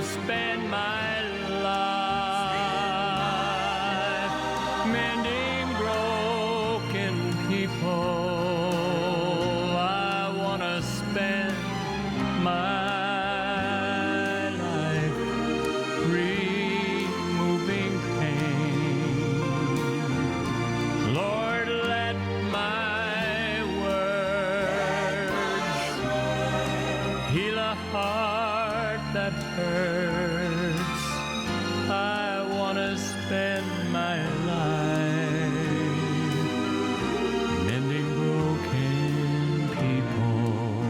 spend my life mending broken people. I want to spend my life removing pain. Lord, let my words heal a heart that hurts. I want to spend my life mending broken people.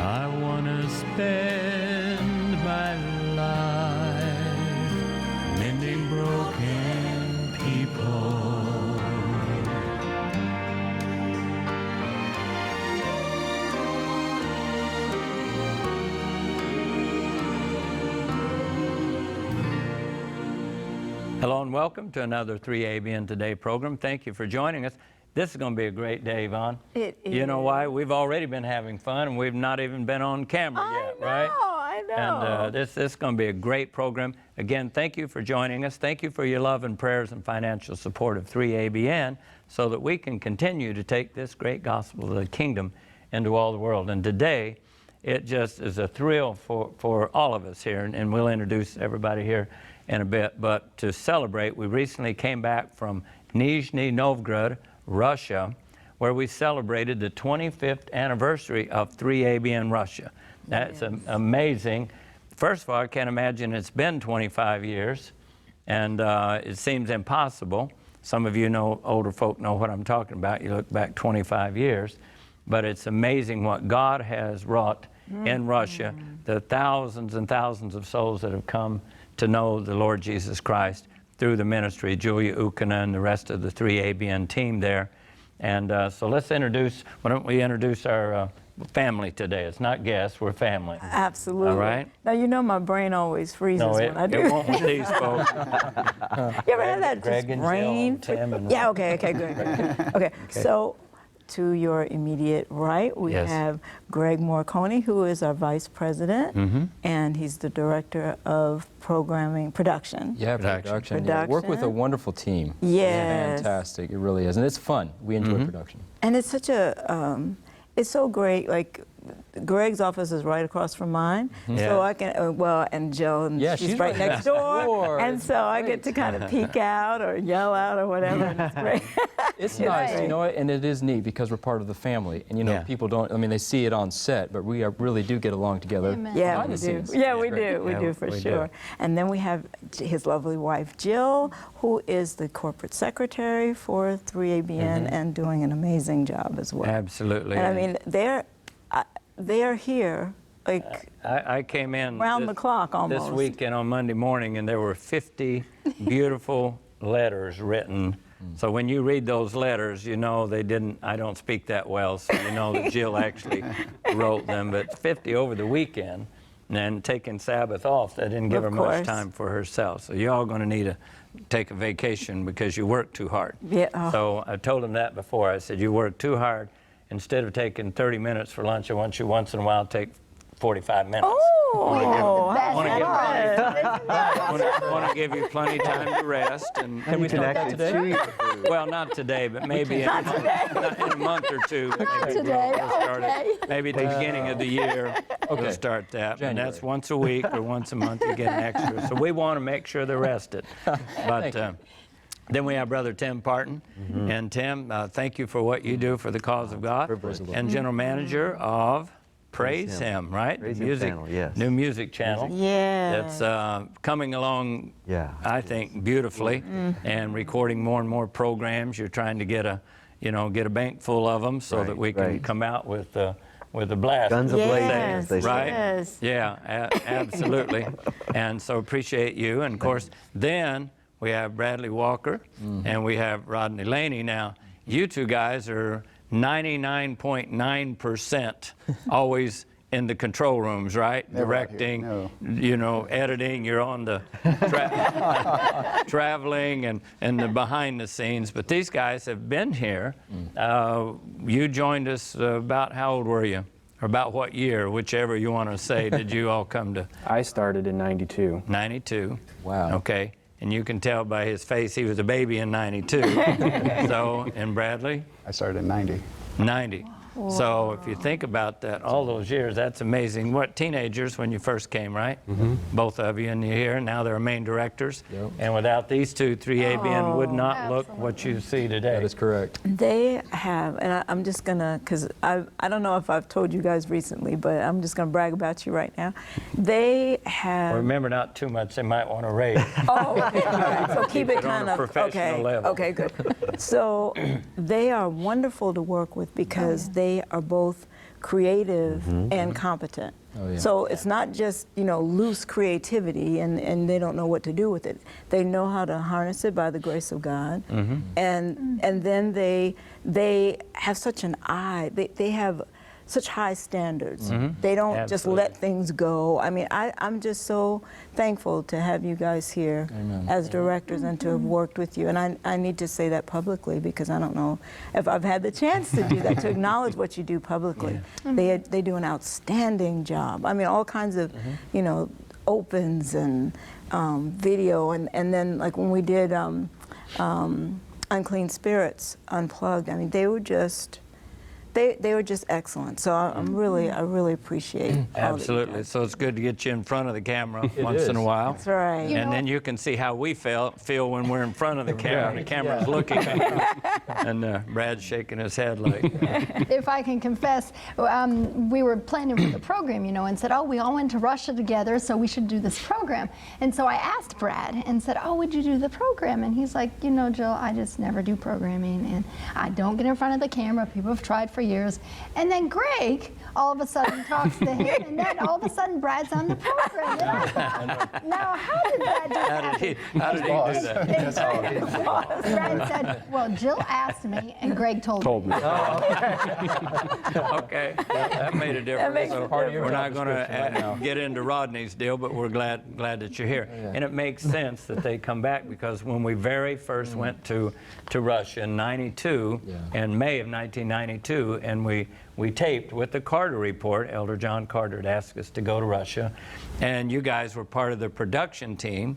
I want to spend my life mending broken people. Hello and welcome to another 3ABN Today program. Thank you for joining us. This is going to be a great day, Yvonne. It is. You know why? We've already been having fun and we've not even been on camera yet, right? I know. And this is going to be a great program. Again, thank you for joining us. Thank you for your love and prayers and financial support of 3ABN so that we can continue to take this great gospel of the kingdom into all the world. And today, it just is a thrill for all of us here, and we'll introduce everybody here in a bit. But to celebrate, we recently came back from Nizhny Novgorod, Russia, where we celebrated the 25th anniversary of 3ABN Russia. That's amazing. First of all, I can't imagine it's been 25 years, and it seems impossible. Some of you know, older folk know what I'm talking about. You look back 25 years, but it's amazing what God has wrought in Russia, the thousands and thousands of souls that have come to know the Lord Jesus Christ through the ministry, Julia Ukina and the rest of the 3ABN team there. And so let's introduce, why don't we introduce our family today? It's not guests, we're family. Absolutely. All right? Now, you know my brain always freezes when I do. It won't with these folks. You ever had that Greg just and brain? Jill and Tim and Yeah, okay, good. Okay, so to your immediate right, we have Greg Morikone, who is our Vice President, and he's the Director of Production. Yeah, production. Yeah. Work with a wonderful team. Yes. It's fantastic, it really is. And it's fun. We enjoy production. And it's such a, it's so great, like, Greg's office is right across from mine, so I can, well, and Jill, and she's right next door, and so I get to kind of peek out or yell out or whatever, and it's great. It's nice, you know, and it is neat because we're part of the family, and you know, people don't, I mean, they see it on set, but we really do get along together. Yeah, we do. Yeah, we do for sure. And then we have his lovely wife, Jill, who is the corporate secretary for 3ABN and doing an amazing job as well. Absolutely. And I mean, they're here, like, I came in round the clock almost. This weekend on Monday morning, and there were 50 beautiful letters written. So when you read those letters, you know they didn't, I don't speak that well, so you know that Jill actually wrote them, but 50 over the weekend, and taking Sabbath off, that didn't give her much time for herself. So you're all going to need to take a vacation because you work too hard. Yeah. So I told them that before. I said, you work too hard. Instead of taking 30 minutes for lunch, I want you once in a while to take 45 minutes. Oh, want to give you plenty of time to rest. And Can we start that today? well, not today, but maybe in a month or two. Maybe at the beginning of the year, we'll start that. And that's once a week or once a month you get an extra. So we want to make sure they're rested. But then we have Brother Tim Parton. And Tim, thank you for what you do for the cause of God. And General Manager of Praise Him, right? Praise music, Him channel, yes. New music channel. Yeah. That's coming along, I think, beautifully, and recording more and more programs. You're trying to get a bank full of them so that we can come out with a blast. Guns a-blazing, they say. Right? Yes. Yeah, absolutely. And so appreciate you. And of course, then we have Bradley Walker and we have Rodney Laney. Now, you two guys are 99.9% always in the control rooms, right? Directing, editing, you're on the traveling and the behind the scenes. But these guys have been here. You joined us about, how old were you? or about what year, whichever you want to say, did you all come to? I started in 92. 92. Wow. Okay. And you can tell by his face he was a baby in 92. So, and Bradley? I started in 90. 90. Wow. So if you think about that, all those years, that's amazing. What, teenagers when you first came, right? Mm-hmm. Both of you, and you're here. Now they're main directors. Yep. And without these two, 3ABN would not look what you see today. That is correct. They have, and I'm just gonna, because I don't know if I've told you guys recently, but I'm just gonna brag about you right now. They have. Well, remember, not too much. They might want to raise. Oh, okay. All right. So keep it kind on a of professional level. Okay, good. So they are wonderful to work with because they are both creative and competent. Oh, yeah. So it's not just, you know, loose creativity and they don't know what to do with it. They know how to harness it by the grace of God. And then they have such an eye. They have such high standards. They don't just let things go. I mean, I'm just so thankful to have you guys here as directors and to have worked with you. And I need to say that publicly because I don't know if I've had the chance to do that, to acknowledge what you do publicly. They do an outstanding job. I mean, all kinds of, you know, opens and video. And then like when we did Unclean Spirits Unplugged, I mean, they were just excellent. So I really appreciate all Absolutely. So it's good to get you in front of the camera once in a while. That's right. And then you can see how we feel when we're in front of the camera and the camera's looking at you. And Brad's shaking his head like. If I can confess, we were planning for the program, you know, and said, oh, we all went to Russia together, so we should do this program. And so I asked Brad and said, oh, would you do the program? And he's like, you know, Jill, I just never do programming, and I don't get in front of the camera. People have tried for years. And then Greg all of a sudden talks to him, and then all of a sudden Brad's on the program. And I thought, now how did that just happen? How did he do that? Brad said, well, Jill asked me, and Greg told me. Okay, that made a difference. So we're not going to get into Rodney's deal, but we're glad that you're here. And it makes sense that they come back because when we very first went to Russia in '92, in May of 1992, and we taped with the Carter Report. Elder John Carter had asked us to go to Russia, and you guys were part of the production team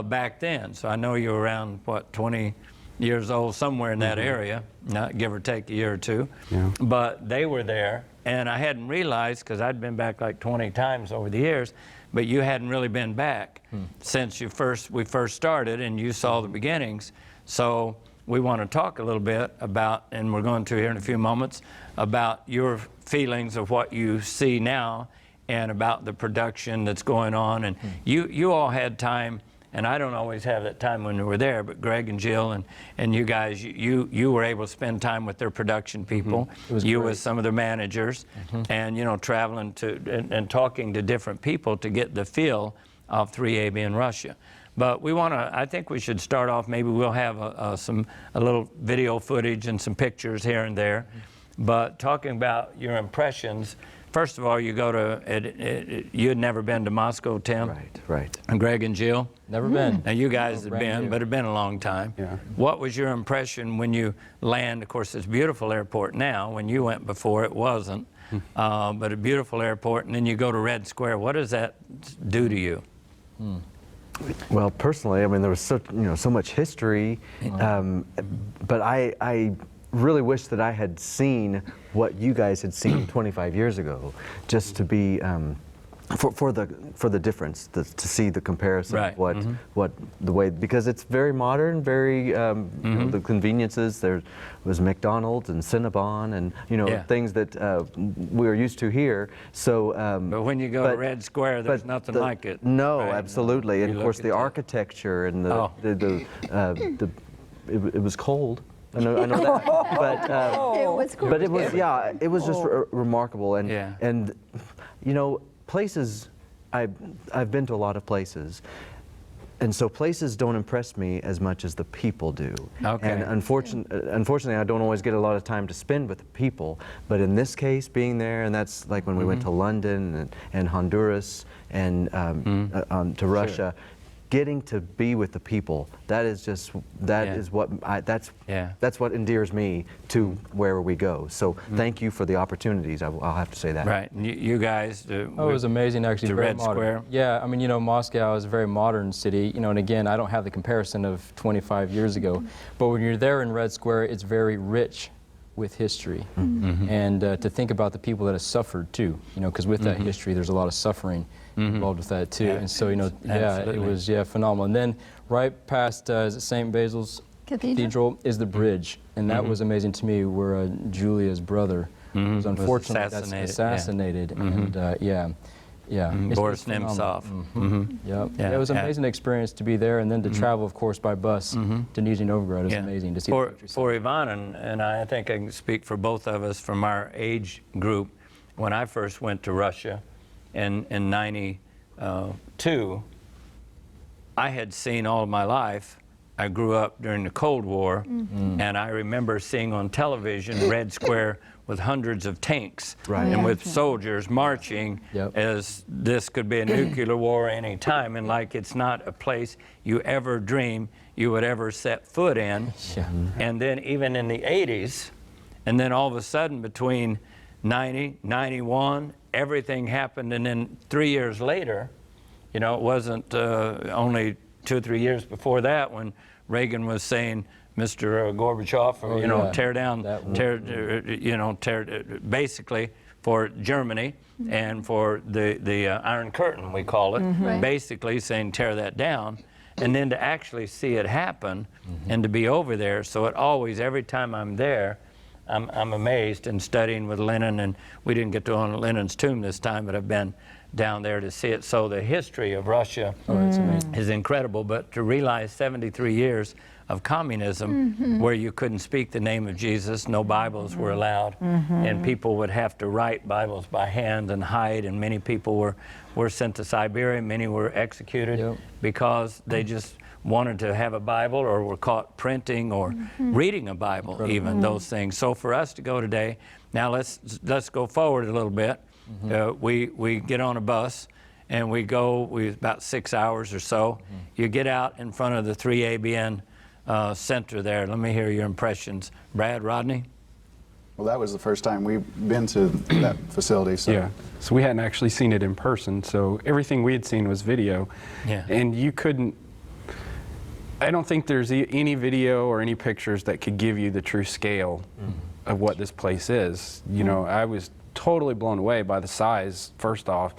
back then. So I know you were around, what, 20 years old, somewhere in that area, not give or take a year or two. Yeah. But they were there, and I hadn't realized, because I'd been back like 20 times over the years, but you hadn't really been back since we first started, and you saw the beginnings. So we want to talk a little bit about, and we're going to here in a few moments, about your feelings of what you see now and about the production that's going on. And you all had time, and I don't always have that time when we were there, but Greg and Jill and you guys, you were able to spend time with their production people. You with some of their managers, and, you know, traveling to and talking to different people to get the feel of 3AB in Russia. But we want to, I think we should start off, maybe we'll have a little video footage and some pictures here and there. But talking about your impressions, first of all, you go to, you had never been to Moscow, Tim? Right. And Greg and Jill? Never been. Now you guys had been, but it had been a long time. Yeah. What was your impression when you land? Of course, it's a beautiful airport now. When you went before, it wasn't. But a beautiful airport, and then you go to Red Square. What does that do to you? Well, personally, I mean, there was so much history, but I really wish that I had seen what you guys had seen 25 years ago, just to be for the difference, to see the comparison of what the way, because it's very modern, very you know, the conveniences. There was McDonald's and Cinnabon and things that we're used to here. So but when you go to Red Square, there's nothing like it. No, right? absolutely, and of course the architecture and it was cold. I know that, but It was cool. But it was it was just remarkable, and you know, places, I've been to a lot of places, and so places don't impress me as much as the people do. Okay. And unfortunately, I don't always get a lot of time to spend with the people. But in this case, being there, and that's like when we went to London and Honduras and to Russia. getting to be with the people, that is just, is what that's what endears me to wherever we go. So thank you for the opportunities. I'll have to say that. Right. And you guys, it was amazing, actually. The very Red modern. Square. Yeah, I mean, you know, Moscow is a very modern city, you know, and again, I don't have the comparison of 25 years ago, but when you're there in Red Square, it's very rich with history. And to think about the people that have suffered too, you know, because with that history, there's a lot of suffering involved with that too. And so, you know, it was phenomenal. And then right past is it St. Basil's Cathedral is the bridge, and that was amazing to me, where Julia's brother was unfortunately assassinated. And Boris Nemtsov. It was an amazing experience to be there, and then to travel, of course, by bus to Nizhny Novgorod. It was amazing to see. For Yvonne and I think I can speak for both of us from our age group. When I first went to Russia in '92, I had seen all of my life. I grew up during the Cold War, and I remember seeing on television Red Square with hundreds of tanks and with soldiers marching as this could be a nuclear war any time, and like it's not a place you ever dream you would ever set foot in. And then even in the 80s, and then all of a sudden between 90, 91, everything happened, and then 3 years later, you know, it wasn't only 2 or 3 years before that when Reagan was saying, Mr. Gorbachev, or, you know, tear down, basically for Germany and for the Iron Curtain, we call it, basically saying tear that down, and then to actually see it happen and to be over there. So it always, every time I'm there, I'm amazed and studying with Lenin, and we didn't get to on Lenin's tomb this time, but I've been down there to see it. So the history of Russia is incredible, but to realize 73 years of communism where you couldn't speak the name of Jesus, no Bibles were allowed, and people would have to write Bibles by hand and hide, and many people were sent to Siberia, many were executed because they just wanted to have a Bible or were caught printing or reading a Bible, even those things. So for us to go today, now let's go forward a little bit. We get on a bus and we go, about 6 hours or so. You get out in front of the 3ABN center there. Let me hear your impressions. Brad, Rodney? Well, that was the first time we've been to that facility. So. So we hadn't actually seen it in person, so everything we had seen was video. And you couldn't, I don't think there's any video or any pictures that could give you the true scale of what this place is. You know, I was totally blown away by the size, first off,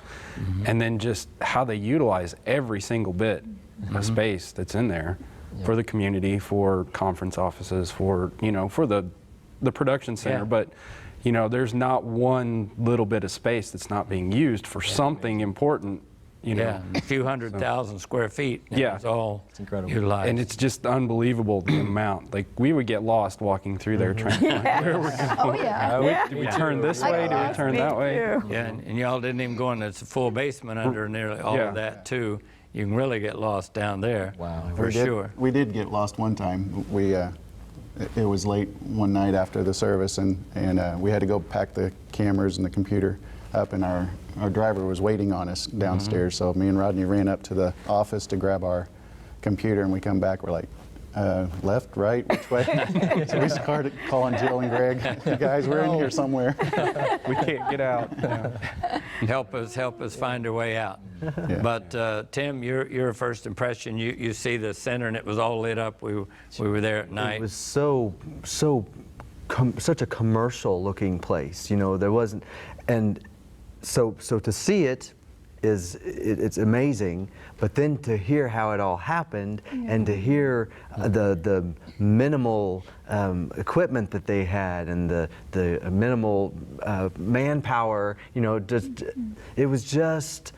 and then just how they utilize every single bit of space that's in there for the community, for conference offices, for, you know, for the production center. But, you know, there's not one little bit of space that's not being used for something important. You know, a few 100,000 square feet. It's all utilized. And it's just unbelievable the amount. Like, we would get lost walking through there trying to find where we're going. Do we turn this way? Do we turn that way? And y'all didn't even go in the full basement under nearly all of that too. You can really get lost down there. For sure. We did get lost one time. It was late one night after the service, and we had to go pack the cameras and the computer up, and our driver was waiting on us downstairs. So me and Rodney ran up to the office to grab our computer, and we come back, we're like, left, right, which way? So we started calling Jill and Greg, guys, we're in here somewhere. We can't get out. Help us find a way out. But Tim, your first impression, you see the center and it was all lit up. We were there at night. It was such a commercial looking place, you know. There wasn't, and so to see it it's amazing, but then to hear how it all happened and to hear the minimal equipment that they had and the minimal manpower, you know, just it was just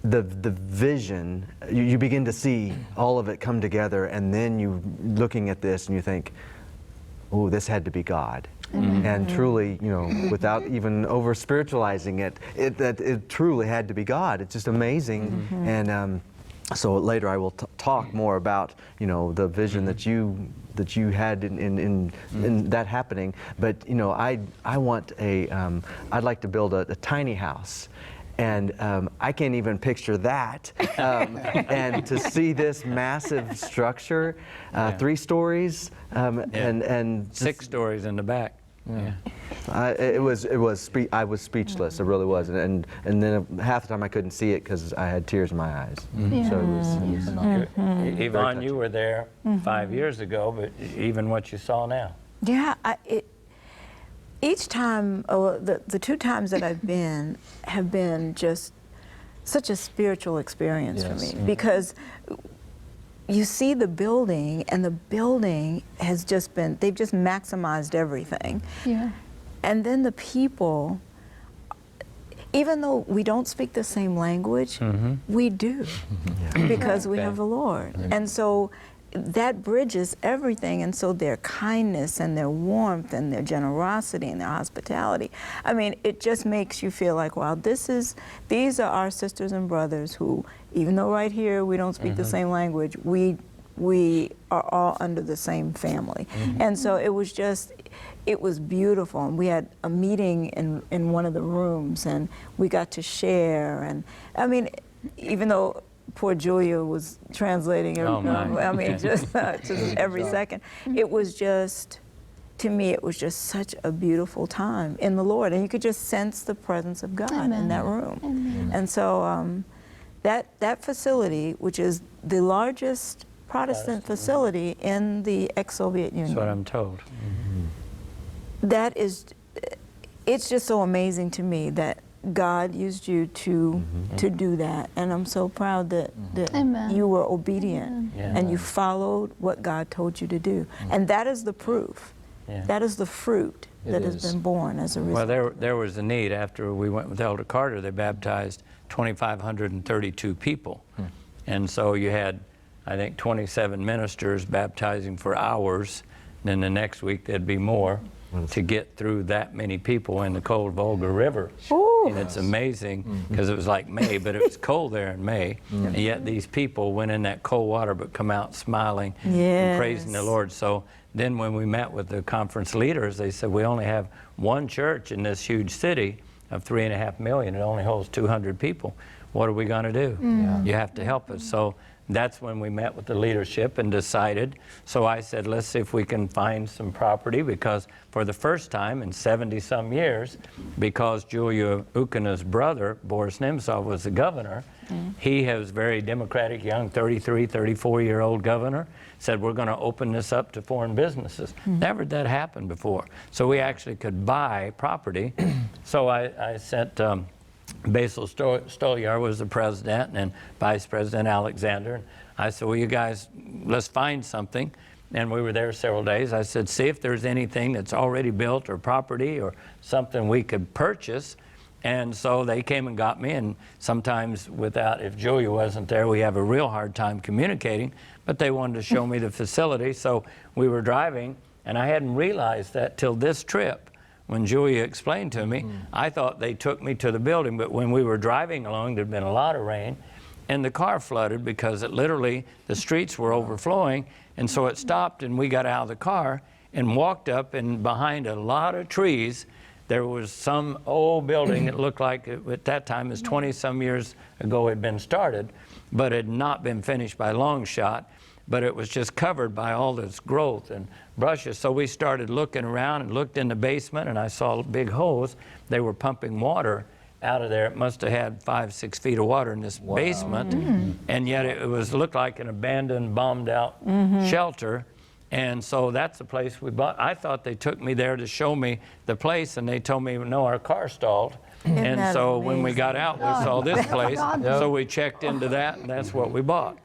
the vision. You begin to see all of it come together, and then you looking at this and you think, oh, this had to be God. And truly, you know, without even over spiritualizing it, it truly had to be God. It's just amazing. And so later I will talk more about, you know, the vision that you had in that happening. But you know, I want I'd like to build a tiny house, And I can't even picture that. And to see this massive structure, 3 stories, and just, 6 stories in the back. Yeah. I was speechless. It really was, and then half the time I couldn't see it because I had tears in my eyes. So it was Yvonne, you were there 5 years ago, but even what you saw now. Yeah, each time, the 2 times that I've been have been just such a spiritual experience for me, because you see the building, and the building has just been, they've just maximized everything. Yeah. And then the people, even though we don't speak the same language, we do, because we have the Lord. And so that bridges everything, and so their kindness and their warmth and their generosity and their hospitality, I mean, it just makes you feel like, wow, these are our sisters and brothers who, even though right here we don't speak the same language, we are all under the same family. And so it was beautiful, and we had a meeting in one of the rooms, and we got to share, and I mean, even though poor Julia was translating everything. I mean, just every second. It was just, to me, it was just such a beautiful time in the Lord, and you could just sense the presence of God in that room. And so that facility, which is the largest Protestant facility in the ex-Soviet Union. That's what I'm told. That is, it's just so amazing to me that God used you to do that, and I'm so proud that you were obedient and you followed what God told you to do, and that is the proof. That is the fruit that has been born as a result. Well, there was a need. After we went with Elder Carter, they baptized 2,532 people, and so you had, I think, 27 ministers baptizing for hours. Then the next week there'd be more to get through that many people in the cold Volga River. And it's amazing, because it was like May, but it was cold there in May, and yet these people went in that cold water but come out smiling and praising the Lord. So then when we met with the conference leaders, they said, we only have one church in this huge city of 3.5 million. It only holds 200 people. What are we going to do? You have to help us. So that's when we met with the leadership and decided. So I said, let's see if we can find some property, because for the first time in 70-some years, because Julia Ukina's brother, Boris Nemtsov, was the governor, he was very democratic, young, 33, 34-year-old governor, said, we're going to open this up to foreign businesses. Never did that happen before. So we actually could buy property. So I sent Basil Stolyar was the president, and Vice President Alexander. And I said, well, you guys, let's find something. And we were there several days. I said, see if there's anything that's already built or property or something we could purchase. And so they came and got me, and sometimes if Julia wasn't there, we have a real hard time communicating, but they wanted to show me the facility. So we were driving, and I hadn't realized that till this trip. When Julia explained to me, I thought they took me to the building, but when we were driving along, there'd been a lot of rain, and the car flooded because the streets were overflowing, and so it stopped, and we got out of the car and walked up, and behind a lot of trees, there was some old building that looked like, at that time, as 20-some years ago had been started, but had not been finished by a long shot. But it was just covered by all this growth and brushes. So we started looking around and looked in the basement, and I saw big holes. They were pumping water out of there. It must have had 5-6 feet of water in this basement, and yet it looked like an abandoned, bombed-out shelter. And so that's the place we bought. I thought they took me there to show me the place, and they told me, no, our car stalled. And so when we got out, we saw this place. So we checked into that, and that's what we bought.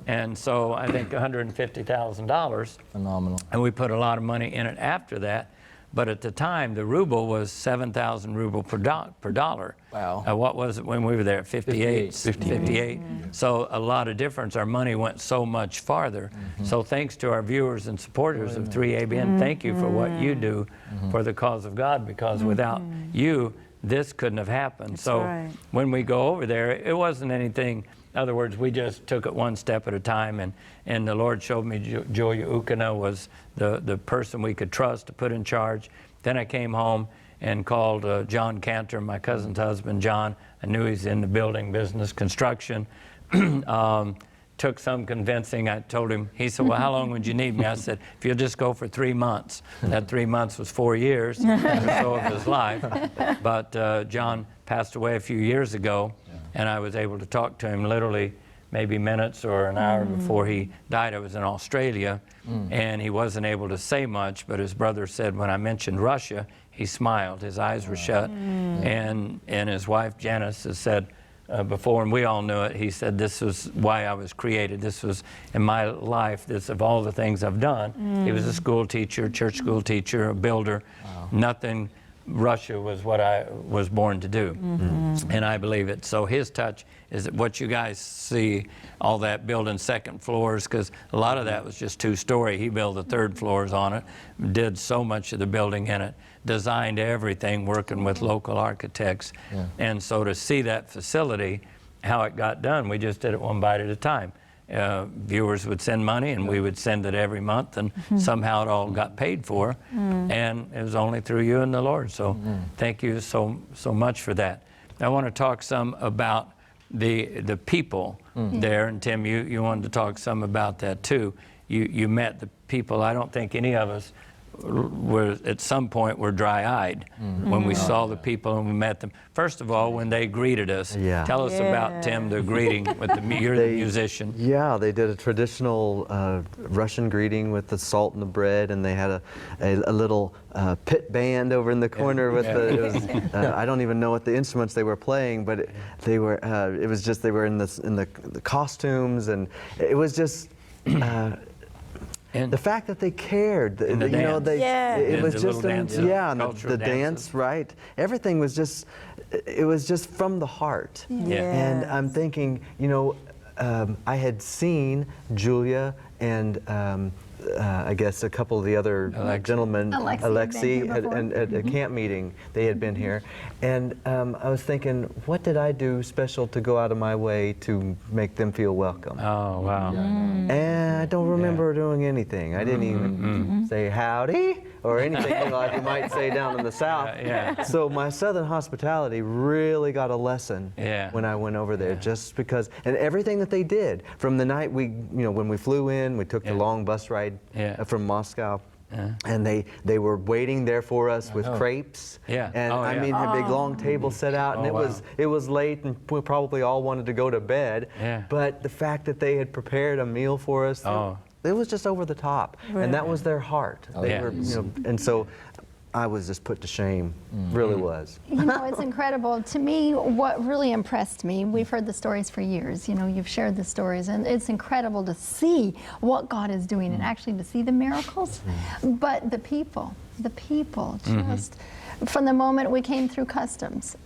And so I think $150,000. Phenomenal. And we put a lot of money in it after that. But at the time, the ruble was 7,000 ruble per dollar. Wow. What was it when we were there? 58. 58. So a lot of difference. Our money went so much farther. So thanks to our viewers and supporters of 3ABN, thank you for what you do for the cause of God, because without you, this couldn't have happened. That's so right. When we go over there, it wasn't anything. In other words, we just took it one step at a time, and the Lord showed me Julia Ukina was the person we could trust to put in charge. Then I came home, and called John Cantor, my cousin's husband, John. I knew he's in the building business, construction. Took some convincing. I told him, he said, well, how long would you need me? I said, if you'll just go for 3 months. That 3 months was 4 years or so of his life. But John passed away a few years ago, and I was able to talk to him literally maybe minutes or an hour before he died. I was in Australia, and he wasn't able to say much, but his brother said when I mentioned Russia, he smiled. His eyes were shut. And his wife, Janice, has said, before, and we all knew it, he said, this was why I was created. This was in my life, this of all the things I've done. He was a school teacher, church school teacher, a builder. Nothing, Russia was what I was born to do. And I believe it. So his touch is what you guys see, all that building second floors, because a lot of that was just 2-story. He built the 3rd floors on it, did so much of the building in it, designed everything, working with local architects. And so to see that facility, how it got done, we just did it one bite at a time. Viewers would send money, and we would send it every month, and somehow it all got paid for. And it was only through you and the Lord. So thank you so much for that. I want to talk some about the people there, and Tim, you wanted to talk some about that too. You met the people. I don't think any of us were at some point were dry-eyed when we saw the people and we met them. First of all, when they greeted us, tell us about, Tim, the greeting with you're the musician. Yeah, they did a traditional Russian greeting with the salt and the bread, and they had a little pit band over in the corner with the. It was, I don't even know what the instruments they were playing, but they were. It was just they were in the costumes, and it was just. And the fact that they cared, you know, it was just, the dance, right? Everything was just, it was just from the heart. And I'm thinking, you know, I had seen Julia and I guess a couple of the other gentlemen, Alexi, at a camp meeting, they had been here. And I was thinking, what did I do special to go out of my way to make them feel welcome? Oh, wow. And I don't remember doing anything. I didn't even say howdy or anything like you might say down in the South. So my Southern hospitality really got a lesson when I went over there, just because, and everything that they did, from the night when we flew in, we took the long bus ride from Moscow. And they were waiting there for us with crepes. And I mean, a big long table set out, and it was late, and we probably all wanted to go to bed. But the fact that they had prepared a meal for us, it was just over the top, and that was their heart. They were, you know, and so I was just put to shame, really was. You know, it's incredible. To me, what really impressed me, we've heard the stories for years, you know, you've shared the stories, and it's incredible to see what God is doing and actually to see the miracles. But the people just, from the moment we came through customs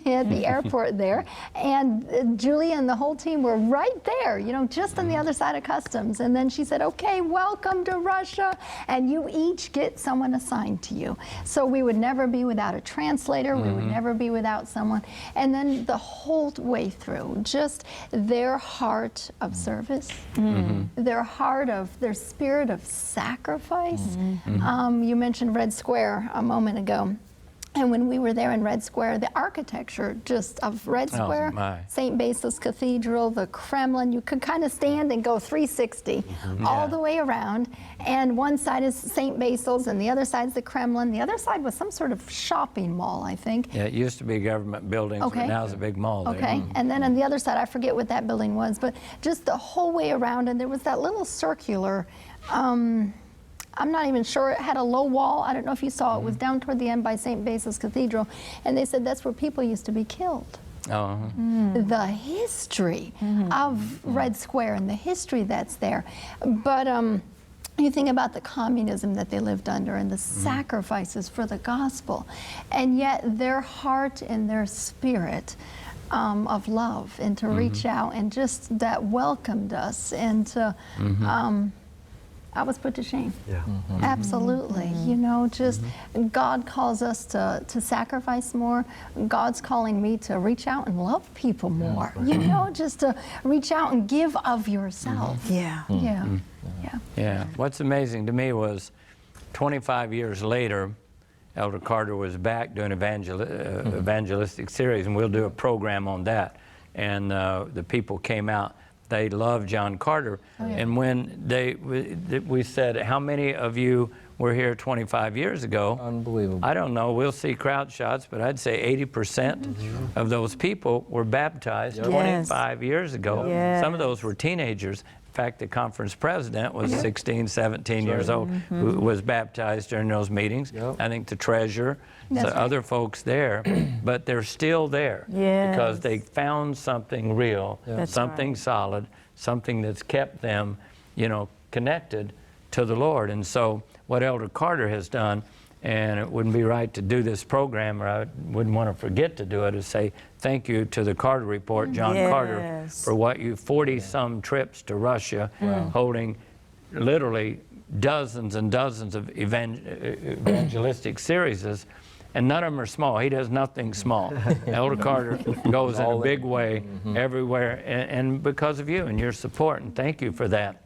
at the airport there, and Julia and the whole team were right there, you know, just on the other side of customs. And then she said, okay, welcome to Russia, and you each get someone assigned to you. So we would never be without a translator, we would never be without someone. And then the whole way through, just their heart of service, their heart of, their spirit of sacrifice. You mentioned Red Square a moment ago. And when we were there in Red Square, the architecture just of Red Square, St. Basil's Cathedral, the Kremlin, you could kind of stand and go 360 all the way around. And one side is St. Basil's and the other side is the Kremlin. The other side was some sort of shopping mall, I think. Yeah, it used to be government buildings, but now it's a big mall there. Okay, and then on the other side, I forget what that building was, but just the whole way around, and there was that little circular, I'm not even sure, it had a low wall. I don't know if you saw it. It was down toward the end by St. Basil's Cathedral. And they said that's where people used to be killed. The history of Red Square and the history that's there. But you think about the communism that they lived under and the sacrifices for the gospel. And yet their heart and their spirit of love, and to reach out, and just that welcomed us, and to I was put to shame. Absolutely. You know, just God calls us to sacrifice more. God's calling me to reach out and love people more. You know, just to reach out and give of yourself. What's amazing to me was 25 years later, Elder Carter was back doing evangelistic series, and we'll do a program on that. And the people came out. They loved John Carter. Oh, yeah. And when we said, how many of you were here 25 years ago? Unbelievable. I don't know. We'll see crowd shots, but I'd say 80% of those people were baptized 25 years ago. Yes. Some of those were teenagers. In fact, the conference president was 16, 17 years old, who was baptized during those meetings. I think the treasurer, other folks there, but they're still there because they found something real, something solid, something that's kept them, you know, connected to the Lord. And so what Elder Carter has done, and it wouldn't be right to do this program, or I wouldn't want to forget to do it, is say thank you to the Carter Report, John Carter, for what you 40-some trips to Russia, holding literally dozens and dozens of evangelistic series, and none of them are small. He does nothing small. Elder Carter goes in a big way everywhere, and because of you and your support, and thank you for that.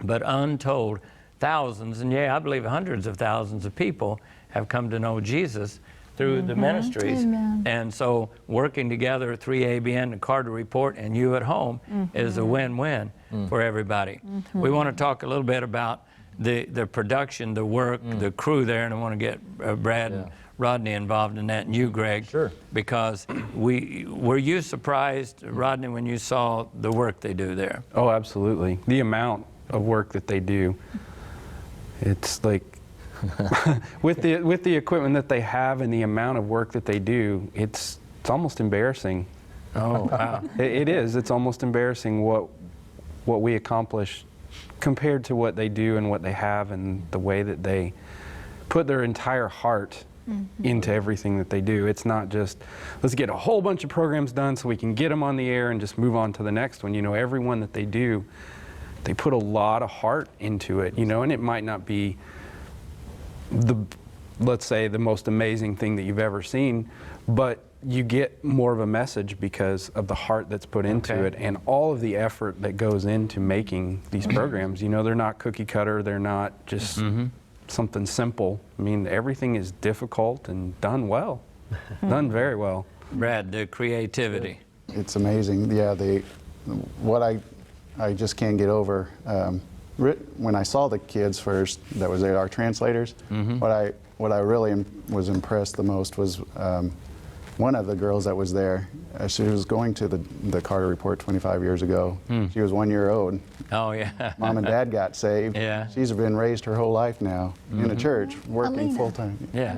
But untold thousands, and I believe hundreds of thousands of people have come to know Jesus through the ministries. And so working together, 3ABN, the Carter Report, and you at home is a win-win for everybody. We want to talk a little bit about the production, the work, the crew there, and I want to get Brad and Rodney involved in that, and you, Greg. Sure. Because were you surprised, Rodney, when you saw the work they do there? Oh, absolutely. The amount of work that they do. It's like, with the equipment that they have and the amount of work that they do, it's almost embarrassing. Oh, wow. It is. It's almost embarrassing what we accomplish compared to what they do and what they have, and the way that they put their entire heart into everything that they do. It's not just, let's get a whole bunch of programs done so we can get them on the air and just move on to the next one. You know, every one that they do, they put a lot of heart into it, you know, and it might not be let's say, the most amazing thing that you've ever seen, but you get more of a message because of the heart that's put into it and all of the effort that goes into making these programs. You know, they're not cookie cutter, they're not just something simple. I mean, everything is difficult and done well, done very well. Brad, the creativity. It's amazing. Yeah, what I just can't get over, when I saw the kids first that was there, our translators, what I really was impressed the most was one of the girls that was there. She was going to the Carter Report 25 years ago. She was 1 year old. Oh, yeah. Mom and Dad got saved. Yeah. She's been raised her whole life now in a church, working full time. Yeah.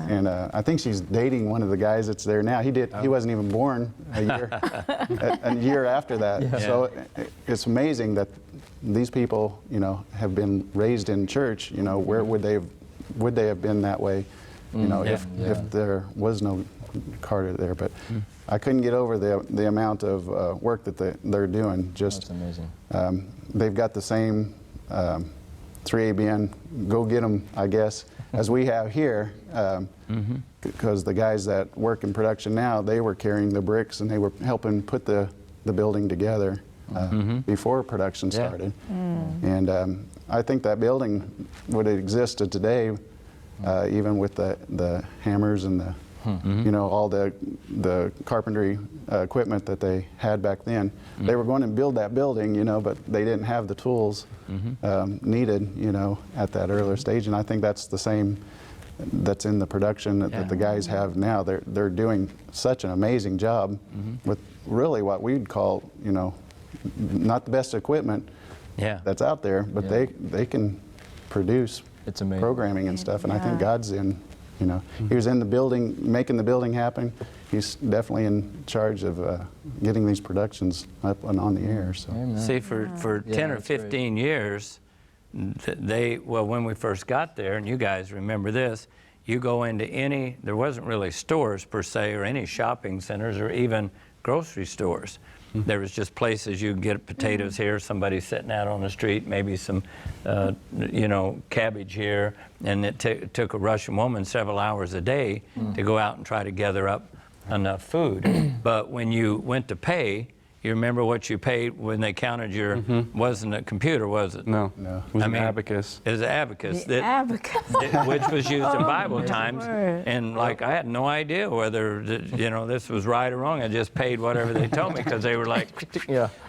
And I think she's dating one of the guys that's there now. He wasn't even born a year after that. Yeah. So it's amazing that these people, you know, have been raised in church. You know, where would they have been that way? You know, if there was no Carter there, but I couldn't get over the amount of work that they're doing. Just that's amazing. They've got the same 3ABN go get them, I guess, as we have here, because the guys that work in production now, they were carrying the bricks and they were helping put the building together before production started. And I think that building would have existed today. Even with the hammers and the, you know, all the carpentry equipment that they had back then. They were going to build that building, you know, but they didn't have the tools needed, you know, at that earlier stage. And I think that's the same that's in the production that the guys have now. They're doing such an amazing job with really what we'd call, you know, not the best equipment that's out there, but they can produce it's amazing. Programming and stuff, and I think God's in, you know, He was in the building, making the building happen. He's definitely in charge of getting these productions up and on the air. So, see, for 10 or 15 years, when we first got there, and you guys remember this, you go into there wasn't really stores per se, or any shopping centers, or even grocery stores. There was just places you could get potatoes here, somebody sitting out on the street, maybe some, you know, cabbage here, and it took a Russian woman several hours a day to go out and try to gather up enough food. But when you went to pay, you remember what you paid when they counted your, wasn't a computer, was it? No. It was an abacus. It was an abacus. The abacus. Which was used in Bible my times. word. And like, I had no idea whether, you know, this was right or wrong. I just paid whatever they told me because they were like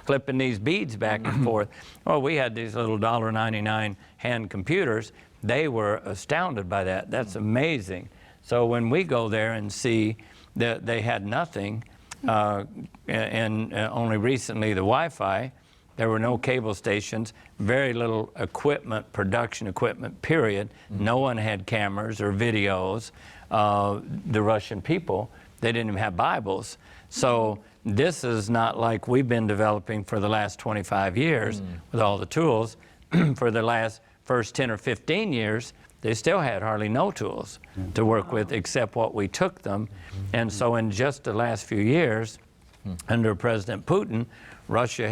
flipping these beads back and forth. Well, we had these little $1.99 hand computers. They were astounded by that. That's amazing. So when we go there and see that they had nothing, and only recently the Wi-Fi, there were no cable stations, very little equipment, production equipment, period. No one had cameras or videos. The Russian people, they didn't even have Bibles. So this is not like we've been developing for the last 25 years with all the tools. For the first 10 or 15 years, they still had hardly no tools to work with except what we took them. And so in just the last few years, under President Putin, Russia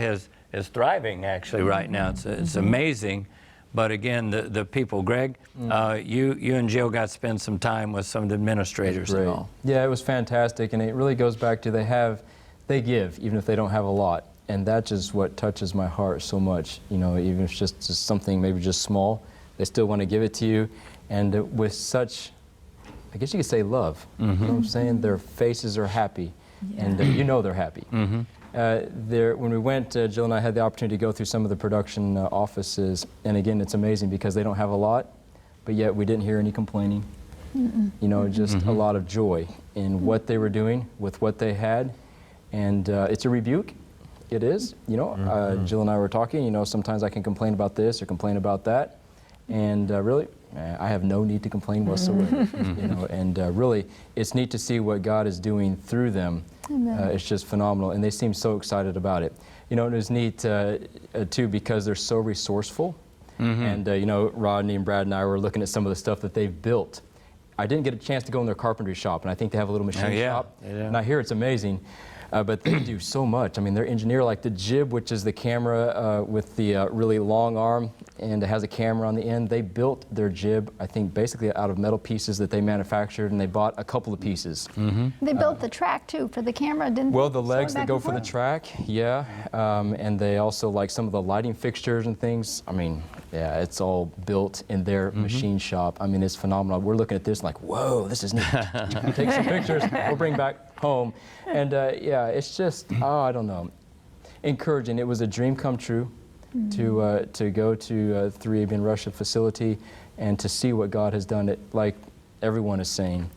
is thriving actually right now. It's amazing. But again, the people, Greg, you and Jill got to spend some time with some of the administrators and all. Yeah, it was fantastic, and it really goes back to they give, even if they don't have a lot. And that's just what touches my heart so much. You know, even if it's just something maybe just small, they still want to give it to you, and with such, I guess you could say, love. You know what I'm saying? Their faces are happy, and you know they're happy. When we went, Jill and I had the opportunity to go through some of the production offices, and again, it's amazing because they don't have a lot, but yet we didn't hear any complaining. You know, just a lot of joy in what they were doing with what they had, and it's a rebuke. It is, you know. Jill and I were talking, you know, sometimes I can complain about this or complain about that, and really, I have no need to complain whatsoever. You know, and really, it's neat to see what God is doing through them. It's just phenomenal, and they seem so excited about it. You know, it was neat too because they're so resourceful. And you know, Rodney and Brad and I were looking at some of the stuff that they've built. I didn't get a chance to go in their carpentry shop, and I think they have a little machine shop. And I hear it's amazing. But they do so much. I mean, they're engineered like the jib, which is the camera with the really long arm, and it has a camera on the end. They built their jib, I think, basically out of metal pieces that they manufactured, and they bought a couple of pieces. They built the track, too, for the camera, didn't they? Well, the legs that go for the track, and they also, like, some of the lighting fixtures and things. I mean, yeah, it's all built in their machine shop. I mean, it's phenomenal. We're looking at this like, whoa, this is neat. Take some pictures, we'll bring back home. And yeah, it's just, I don't know, encouraging. It was a dream come true to go to 3AB Russia facility and to see what God has done. It, like everyone is saying,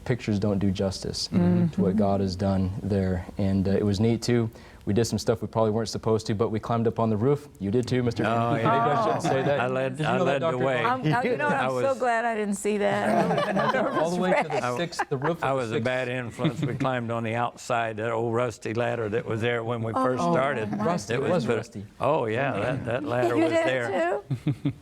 pictures don't do justice to what God has done there. And it was neat too. We did some stuff we probably weren't supposed to, but we climbed up on the roof. You did too, Mr. Oh, Maybe I shouldn't say that. I led the way. You know, I'm so glad I didn't see that. All the way to the sixth, the roof. I was a bad influence. We climbed on the outside, that old rusty ladder that was there when we first started. Rusty, it was rusty. Oh, yeah, that ladder You was did there. it too?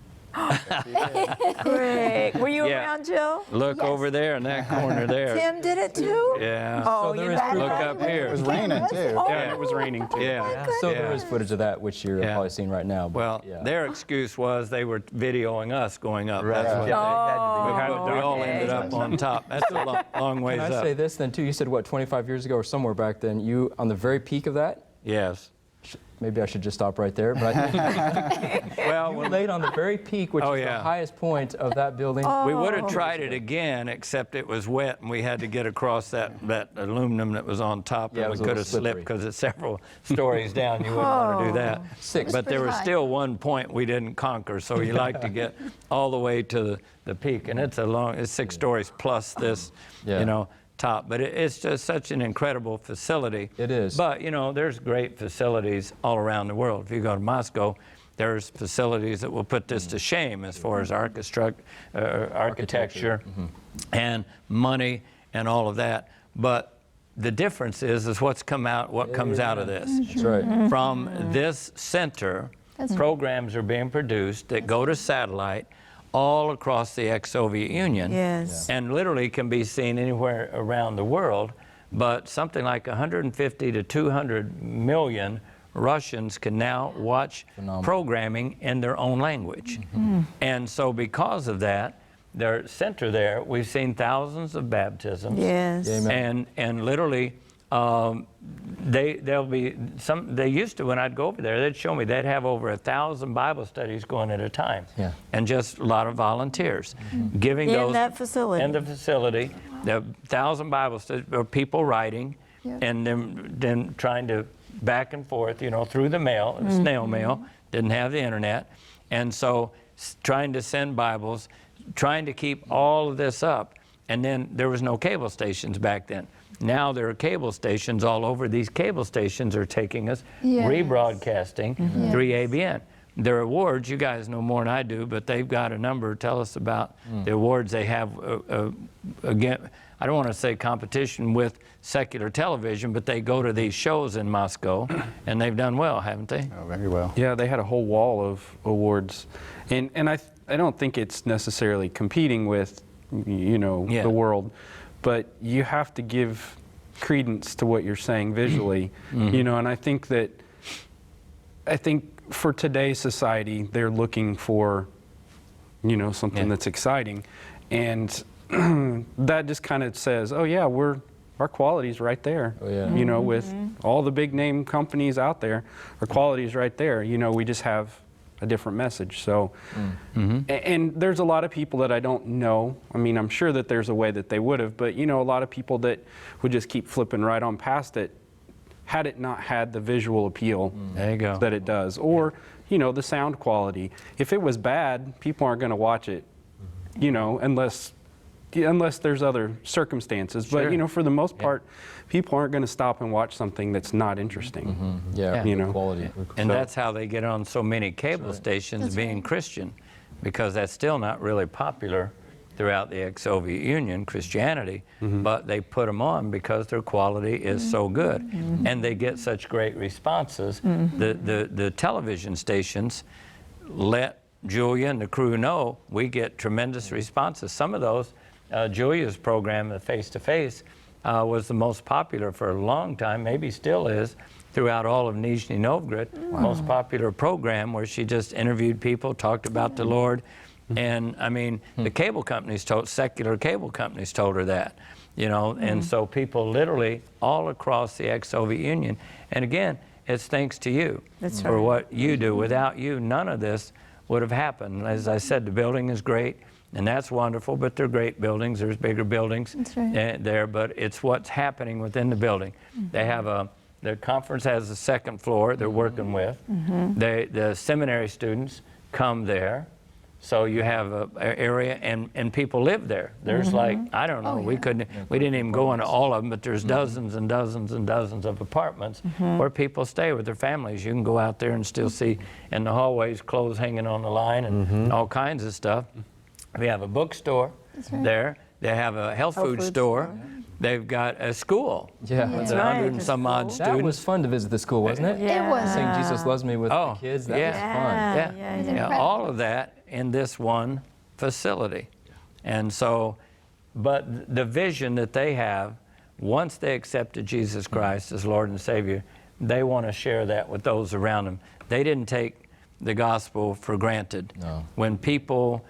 Greg, were you around, Jill? Look over there in that corner there. Tim did it too? Yeah. Oh, So you there is know, Look up here. It was raining too. Yeah, It was raining too. Yeah. So there is footage of that, which you're probably seeing right now. But Well, yeah. their excuse was they were videoing us going up. Right. That's what Oh, we all okay. ended up on top. That's a long ways Can I up. say this then too? You said what, 25 years ago or somewhere back then? You on the very peak of that? Yes. Maybe I should just stop right there. But I think Well, you laid on the very peak, which is the highest point of that building. we would have tried it again, except it was wet, and we had to get across that aluminum that was on top, Yeah, it and we was a could little have slipped slippery. because it's several stories down. You wouldn't want to do that. Six. But there was pretty high. still one point we didn't conquer, so you like to get all the way to the peak, and it's 6 stories plus this, Yeah. you know, top. But it's just such an incredible facility. It is. But, you know, there's great facilities all around the world. If you go to Moscow, there's facilities that will put this to shame as far as architecture and money and all of that. But the difference is what comes out of this. That's right. From this center, programs are being produced that go to satellite all across the ex-Soviet Union. Yes. And literally can be seen anywhere around the world. But something like 150 to 200 million Russians can now watch programming in their own language. And so because of that, their center there, we've seen thousands of baptisms. Yes. Amen. And literally there'll be some. They used to, when I'd go over there, they'd show me they'd have over 1,000 Bible studies going at a time, and just a lot of volunteers giving those in that facility. In the facility, the 1,000 Bible studies, or people writing, and then trying to back and forth, you know, through the mail, snail mail. Didn't have the internet, and so trying to send Bibles, trying to keep all of this up, and then there was no cable stations back then. Now there are cable stations all over. These cable stations are taking us, rebroadcasting 3ABN. Their awards, you guys know more than I do, but they've got a number. Tell us about the awards they have. Again, I don't want to say competition with secular television, but they go to these shows in Moscow, and they've done well, haven't they? Oh, very well. Yeah, they had a whole wall of awards, and I don't think it's necessarily competing with, you know, the world, but you have to give credence to what you're saying visually, you know, and I think for today's society, they're looking for, you know, something that's exciting, and that just kind of says, oh yeah, our quality's right there. You know, with all the big name companies out there, our quality's right there. You know, we just have a different message. So, and there's a lot of people that I don't know. I mean, I'm sure that there's a way that they would have, but you know, a lot of people that would just keep flipping right on past it, had it not had the visual appeal that it does, or you know, the sound quality. If it was bad, people aren't going to watch it, you know, unless there's other circumstances. But you know, for the most part, people aren't going to stop and watch something that's not interesting. You know, quality. And that's how they get on so many cable stations, being Christian, because that's still not really popular throughout the ex-Soviet Union, Christianity, but they put them on because their quality is so good, and they get such great responses. The television stations let Julia and the crew know we get tremendous responses. Some of those, Julia's program, the Face-to-Face, was the most popular for a long time, maybe still is, throughout all of Nizhny Novgorod. Most popular program where she just interviewed people, talked about the Lord. And I mean, the cable companies secular cable companies told her that, you know, and so people literally all across the ex-Soviet Union. And again, it's thanks to you for what you do. Without you, none of this would have happened. As I said, the building is great, and that's wonderful, but they're great buildings. There's bigger buildings there, but it's what's happening within the building. They have the conference has a second floor they're working with. The seminary students come there. So you have an area, and people live there. There's like, I don't know, we didn't even go into all of them, but there's dozens and dozens and dozens of apartments where people stay with their families. You can go out there and still see in the hallways clothes hanging on the line and all kinds of stuff. We have a bookstore there. They have a health food store. They've got a school with 100 and some odd students. That was fun to visit the school, wasn't it? It was. Sing Jesus Loves Me with the kids. That was fun. All of that in this one facility. And so, but the vision that they have, once they accepted Jesus Christ as Lord and Savior, they want to share that with those around them. They didn't take the gospel for granted. No. When people,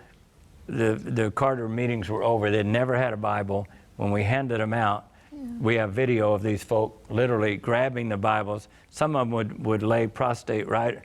the Carter meetings were over, they'd never had a Bible. When we handed them out, we have video of these folk literally grabbing the Bibles. Some of them would lay prostrate right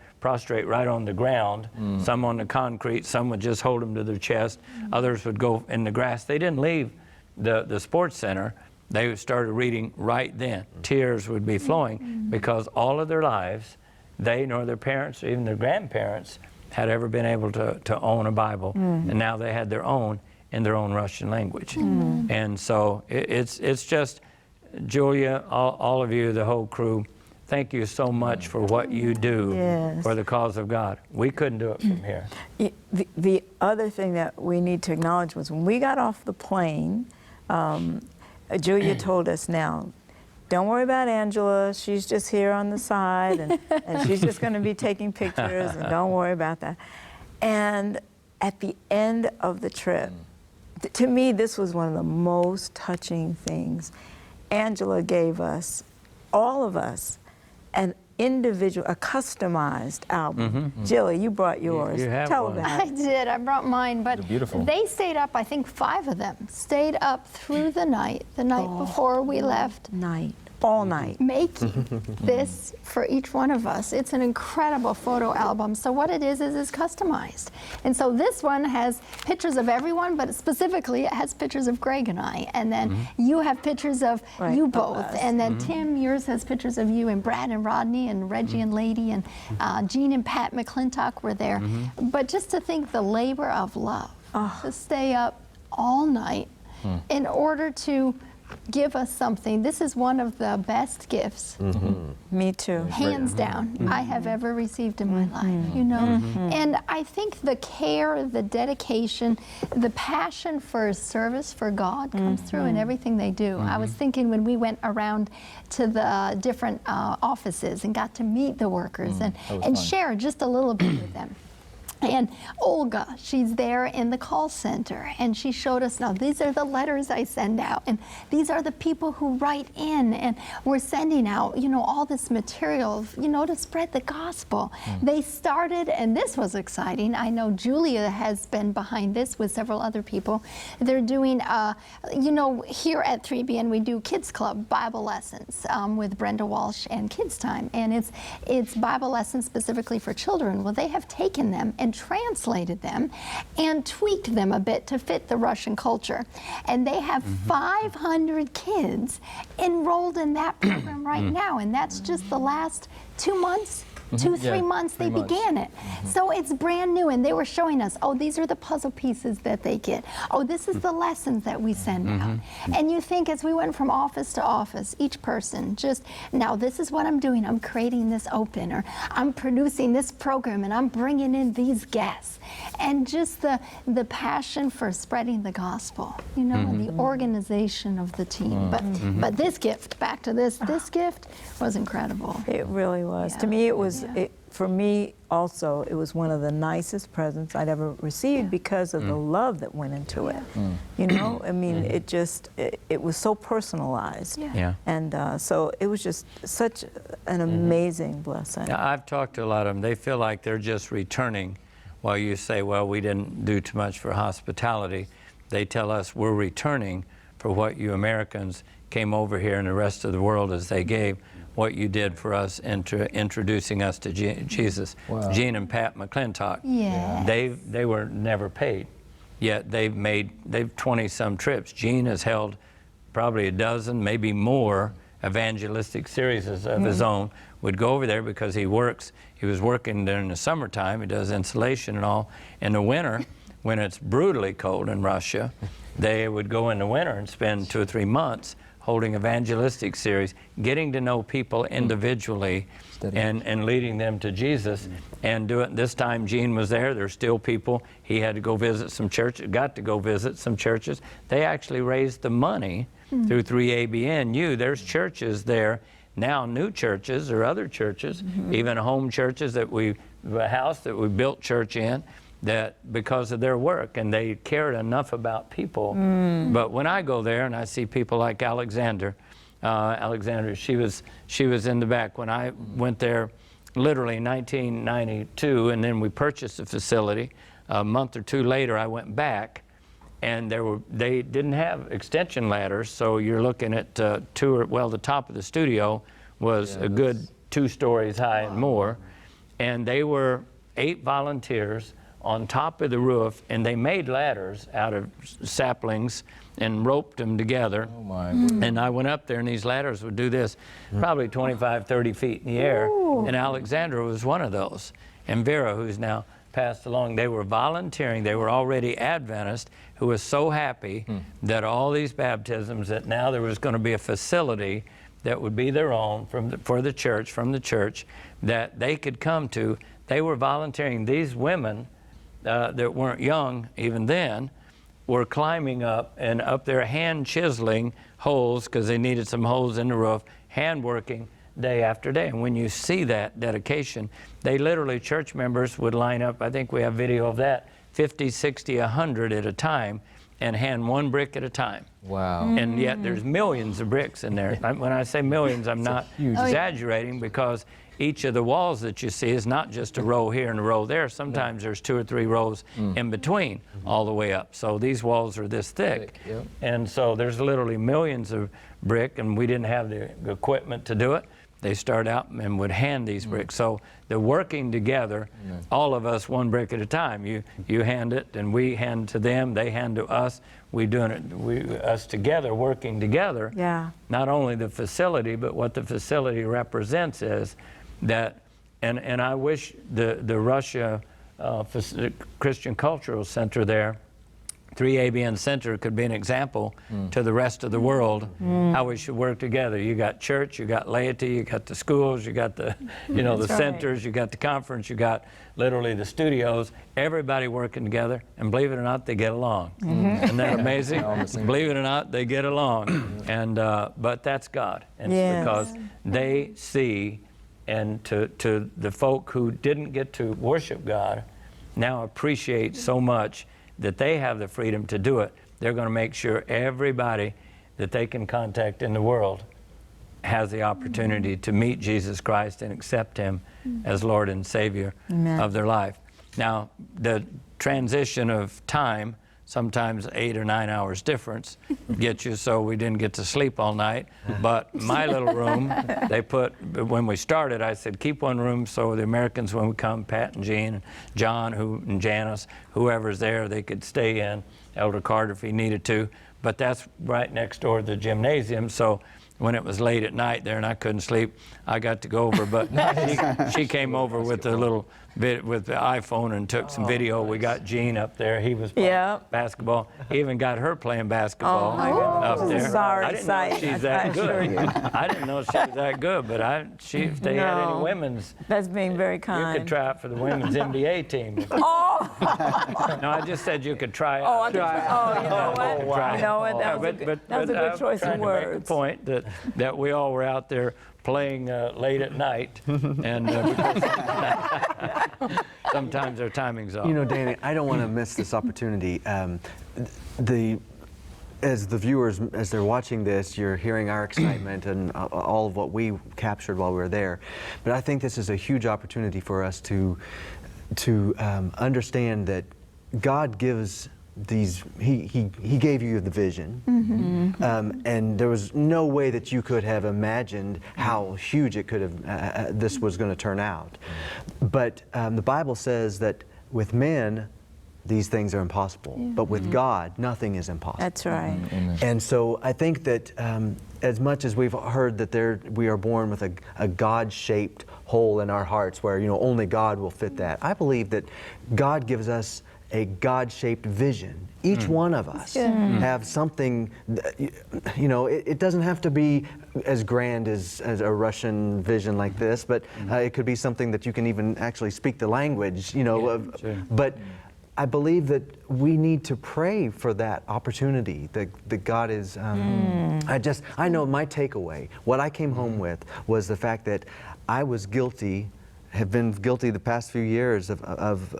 on the ground, some on the concrete, some would just hold them to their chest, others would go in the grass. They didn't leave the sports center. They started reading right then. Tears would be flowing because all of their lives, they nor their parents or even their grandparents had ever been able to own a Bible, and now they had their own in their own Russian language. And so it's just, Julia, all of you, the whole crew, thank you so much for what you do for the cause of God. We couldn't do it from here. The other thing that we need to acknowledge was when we got off the plane, Julia told us, now, don't worry about Angela. She's just here on the side, and she's just going to be taking pictures, and don't worry about that. And at the end of the trip, to me, this was one of the most touching things. Angela gave us, all of us, an individual, a customized album. Jilly, you brought yours. You have Tell one. about I it. did. I brought mine, but They're beautiful. they stayed up. I think 5 of them stayed up through the night before we left, All night. making this for each one of us. It's an incredible photo album. So what it is it's customized. And so this one has pictures of everyone, but specifically it has pictures of Greg and I. And then you have pictures of you both. And then Tim, yours has pictures of you and Brad and Rodney and Reggie and Lady and Jean and Pat McClintock were there. But just to think the labor of love, to stay up all night in order to give us something. This is one of the best gifts, Me too. hands down, I have ever received in my life, you know. And I think the care, the dedication, the passion for service for God comes through in everything they do. I was thinking when we went around to the different offices and got to meet the workers and share just a little bit with them. And Olga, she's there in the call center, and she showed us, now these are the letters I send out, and these are the people who write in, and we're sending out, you know, all this material, you know, to spread the gospel. They started, and this was exciting. I know Julia has been behind this with several other people. They're doing, you know, here at 3BN we do Kids Club Bible lessons with Brenda Walsh and Kids Time, and it's Bible lessons specifically for children. Well, they have taken them and translated them and tweaked them a bit to fit the Russian culture. And they have 500 kids enrolled in that program right now. And that's just the last 2 months. 3 months they began it. So it's brand new, and they were showing us, oh, these are the puzzle pieces that they get. Oh, this is the lessons that we send out. And you think as we went from office to office, each person just, now this is what I'm doing. I'm creating this open, or I'm producing this program, and I'm bringing in these guests. And just the passion for spreading the gospel, you know, and the organization of the team. But this gift, back to this gift was incredible. It really was. Yeah. To me, it was, for me also, it was one of the nicest presents I'd ever received because of the love that went into it. You know, I mean, it just, it was so personalized. And so it was just such an amazing blessing. Now, I've talked to a lot of them. They feel like they're just returning. While you say, well, we didn't do too much for hospitality, they tell us we're returning for what you Americans came over here and the rest of the world as they gave what you did for us introducing us to Jesus. Jean and Pat McClintock, they were never paid, yet they've 20-some trips. Jean has held probably a dozen, maybe more, evangelistic series of his own. Would go over there because he was working during the summertime, he does insulation and all. In the winter, when it's brutally cold in Russia, they would go in the winter and spend 2 or 3 months holding evangelistic series, getting to know people individually and leading them to Jesus and do it. This time Gene was there. There's still people. He had to go visit some churches, got to go visit some churches. They actually raised the money through 3ABNU. There's churches there now, new churches or other churches, even home churches that a house that we built church in, that because of their work, and they cared enough about people. But when I go there and I see people like Alexandra, she was in the back when I went there, literally in 1992, and then we purchased the facility. A month or 2 later, I went back, and they didn't have extension ladders, so you're looking at the top of the studio was a good 2 stories high and more, and they were 8 volunteers on top of the roof, and they made ladders out of saplings and roped them together. Oh my. And I went up there, and these ladders would do this, probably 25, 30 feet in the air. And Alexandra was one of those. And Vera, who's now passed along, they were volunteering. They were already Adventist, who was so happy that all these baptisms, that now there was going to be a facility that would be their own from the church, that they could come to. They were volunteering. These women that weren't young even then were climbing up and up there hand chiseling holes because they needed some holes in the roof, hand working day after day. And when you see that dedication, they literally, church members would line up, I think we have video of that, 50, 60, 100 at a time, and hand one brick at a time. Wow. And yet there's millions of bricks in there. When I say millions, I'm not exaggerating, because each of the walls that you see is not just a row here and a row there. Sometimes there's 2 or 3 rows in between all the way up. So these walls are this thick. Yep. And so there's literally millions of brick, and we didn't have the equipment to do it. They start out and would hand these bricks. So they're working together, all of us one brick at a time. You hand it, and we hand to them, they hand to us. We doing it, us together, working together. Yeah. Not only the facility, but what the facility represents is that, and I wish the Russia Christian Cultural Center there, 3ABN Center, could be an example to the rest of the world how we should work together. You got church, you got laity, you got the schools, you got the the centers, you got the conference, you got literally the studios. Everybody working together, and believe it or not, they get along. Isn't that amazing? Believe it or not, they get along. And but that's God, and it's because they see, and to the folk who didn't get to worship God, now appreciate so much that they have the freedom to do it. They're going to make sure everybody that they can contact in the world has the opportunity to meet Jesus Christ and accept Him as Lord and Savior of their life. Now, the transition of time, sometimes 8 or 9 hours difference, gets you so we didn't get to sleep all night. But my little room, they put, when we started, I said, keep one room so the Americans, when we come, Pat and Jean, and John and Janice, whoever's there, they could stay in, Elder Carter if he needed to. But that's right next door to the gymnasium, so when it was late at night there and I couldn't sleep, I got to go over. But she came over with a little bit with the iPhone and took some video. We got Gene up there. He was playing basketball. He even got her playing basketball up there. Sorry, I didn't know she's that good. I didn't know she was that good, but if they had any women's, that's being very kind. you could try it for the women's NBA team. No, I just said you could try it. You know what? You know what? That was a good choice of words. Make the point that we all were out there playing late at night, and sometimes our timing's off. You know, Danny, I don't want to miss this opportunity. As the viewers, as they're watching this, you're hearing our excitement and all of what we captured while we were there. But I think this is a huge opportunity for us to understand that God gives these, he gave you the vision, and there was no way that you could have imagined how huge it could have, this was going to turn out. But the Bible says that with men, these things are impossible, but with God, nothing is impossible. That's right. And so I think that as much as we've heard that we are born with a God-shaped hole in our hearts where, only God will fit that, I believe that God gives us a God-shaped vision. Each one of us have something, it doesn't have to be as grand as a Russian vision like this, but it could be something that you can even actually speak the language, But I believe that we need to pray for that opportunity that God is, I know my takeaway, what I came home with was the fact that I was guilty, have been guilty the past few years of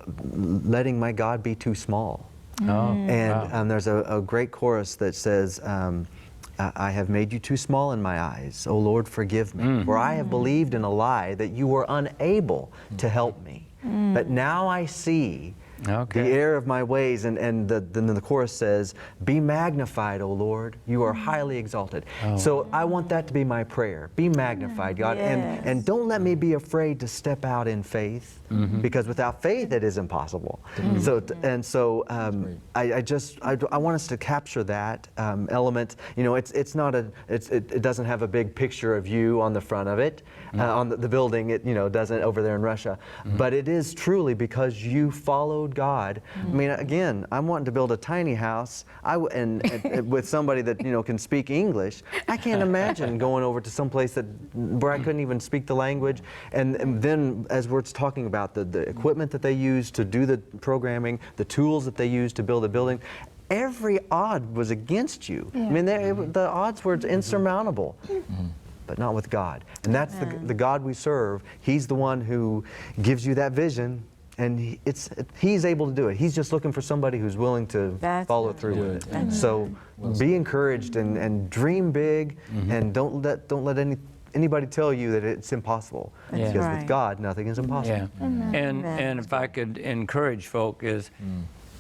letting my God be too small. And there's a great chorus that says, I have made you too small in my eyes. O Lord, forgive me. For I have believed in a lie that you were unable to help me. But now I see the error of my ways, and then the chorus says, be magnified, O Lord, you are highly exalted. So I want that to be my prayer. Be magnified, God, and don't let me be afraid to step out in faith, because without faith it is impossible. So I want us to capture that element. It's not it doesn't have a big picture of you on the front of it, on the building. It doesn't over there in Russia, but it is truly because you followed God. I mean, again, I'm wanting to build a tiny house, and with somebody that can speak English. I can't imagine going over to some place where I couldn't even speak the language. And then, as we're talking about the equipment that they use to do the programming, the tools that they use to build a building, every odd was against you. I mean, the odds were insurmountable. But not with God. And that's the God we serve. He's the one who gives you that vision, and he's able to do it. He's just looking for somebody who's willing to follow through with it. So be encouraged and dream big, and don't let anybody tell you that it's impossible. Because with God, nothing is impossible. And if I could encourage folk is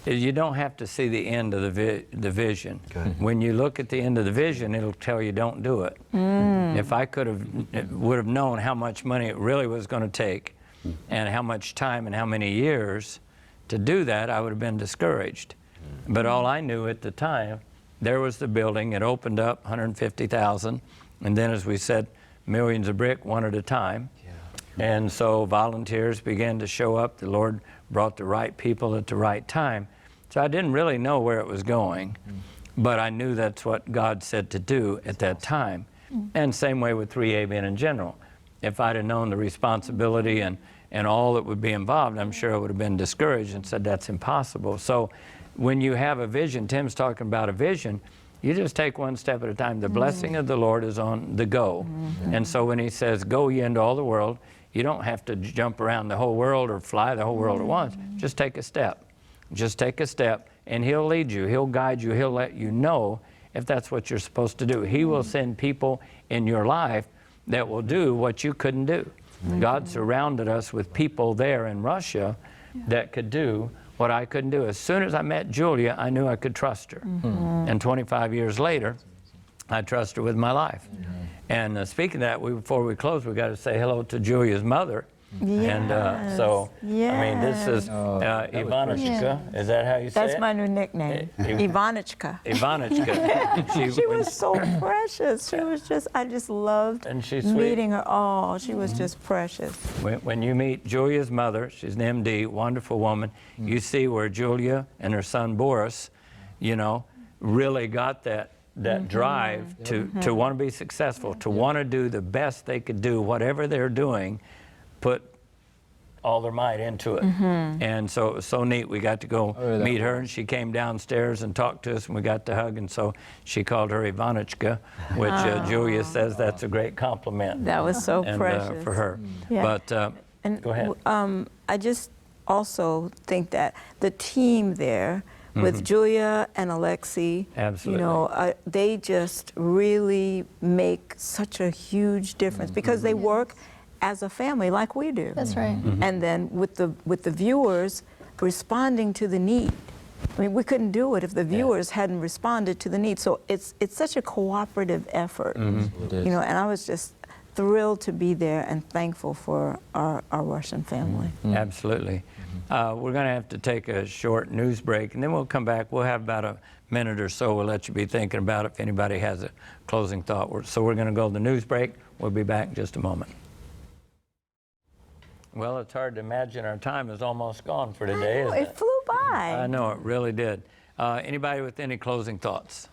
you don't have to see the end of the vision. When you look at the end of the vision, it'll tell you don't do it. If I would have known how much money it really was going to take, and how much time and how many years to do that, I would have been discouraged. But all I knew at the time, there was the building. It opened up 150,000, and then, as we said, millions of brick one at a time. And so volunteers began to show up. The Lord brought the right people at the right time. So I didn't really know where it was going, but I knew that's what God said to do at that time. And same way with 3ABN in general. If I'd have known the responsibility and all that would be involved, I'm sure I would have been discouraged and said that's impossible. So when you have a vision, Tim's talking about a vision, you just take one step at a time. The blessing of the Lord is on the go. And so when he says, go ye into all the world, you don't have to jump around the whole world or fly the whole world at once. Just take a step. Just take a step, and he'll lead you. He'll guide you. He'll let you know if that's what you're supposed to do. He will send people in your life that will do what you couldn't do. God surrounded us with people there in Russia that could do what I couldn't do. As soon as I met Julia, I knew I could trust her. And 25 years later, I trust her with my life. And speaking of that, before we close, we got to say hello to Julia's mother. And so, I mean, this is Ivonichka. Is that how you say it? That's my new nickname, Ivonichka. Ivonichka. She was so precious. She was just, I just loved meeting her. Oh, she was just precious. When you meet Julia's mother, she's an MD, wonderful woman, you see where Julia and her son Boris, you know, really got that drive to want to be successful, to want to do the best they could do, whatever they're doing, put all their might into it. And so it was so neat. We got to go meet her, and she came downstairs and talked to us, and we got to hug, and so she called her Ivonichka, which Julia says that's a great compliment. That was so precious. For her. But go ahead. I just also think that the team there, with Julia and Alexi, you know, they just really make such a huge difference because they work as a family like we do. That's right. And then with the viewers responding to the need. I mean, we couldn't do it if the viewers hadn't responded to the need. So it's such a cooperative effort, you know, and I was just thrilled to be there and thankful for our Russian family. Absolutely. We're going to have to take a short news break, and then we'll come back. We'll have about a minute or so. We'll let you be thinking about it if anybody has a closing thought. So we're going to go to the news break. We'll be back in just a moment. Well, it's hard to imagine our time is almost gone for today, isn't it? It flew by. I know, it really did. Anybody with any closing thoughts?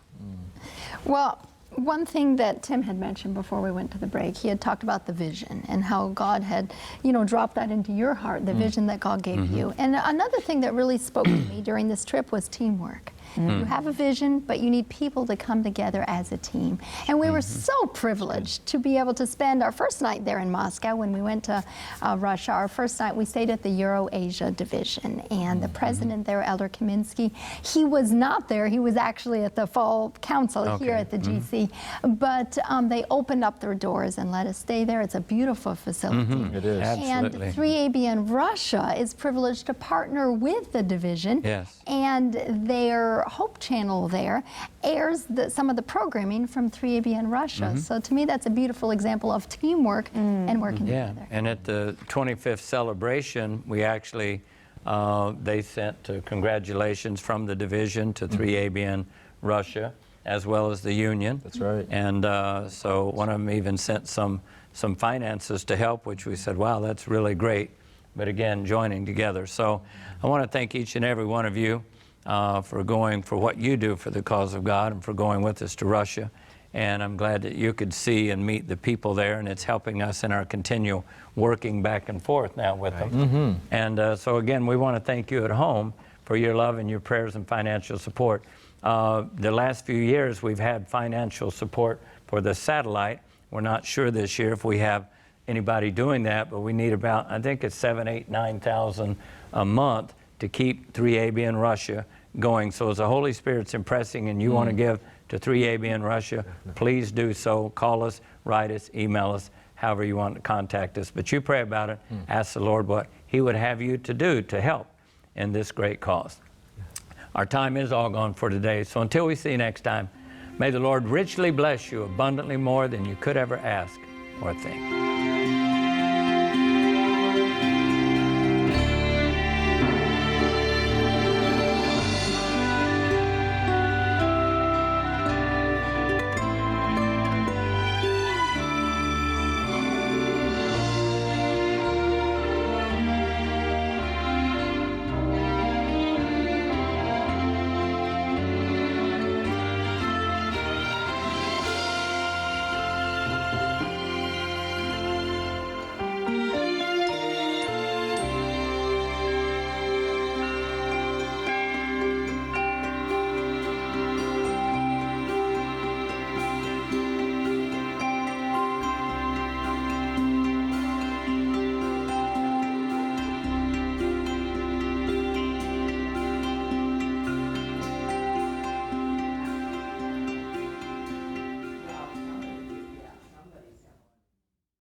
Well, one thing that Tim had mentioned before we went to the break, he had talked about the vision and how God had, you know, dropped that into your heart, the vision that God gave you. And another thing that really spoke to me during this trip was teamwork. You have a vision, but you need people to come together as a team. And we were so privileged to be able to spend our first night there in Moscow when we went to Russia. Our first night, we stayed at the Euro-Asia division. And the president there, Elder Kaminsky, he was not there. He was actually at the Fall Council here at the GC. But they opened up their doors and let us stay there. It's a beautiful facility. It is. Absolutely. And 3ABN Russia is privileged to partner with the division. And their Hope Channel there airs some of the programming from 3ABN Russia. So to me, that's a beautiful example of teamwork and working together. And at the 25th celebration, we actually, they sent congratulations from the division to 3ABN Russia, as well as the union. That's right. And so one of them even sent some finances to help, which we said, wow, that's really great. But again, joining together. So I want to thank each and every one of you for going for what you do for the cause of God and for going with us to Russia. And I'm glad that you could see and meet the people there, and it's helping us in our continual working back and forth now with them. And so again, we want to thank you at home for your love and your prayers and financial support. The last few years we've had financial support for the satellite. We're not sure this year if we have anybody doing that, but we need about, I think it's 7,000, 8,000, 9,000 a month to keep 3ABN Russia going. So as the Holy Spirit's impressing and you want to give to 3ABN Russia, please do so. Call us, write us, email us, however you want to contact us. But you pray about it. Ask the Lord what He would have you to do to help in this great cause. Our time is all gone for today. So until we see you next time, may the Lord richly bless you abundantly more than you could ever ask or think.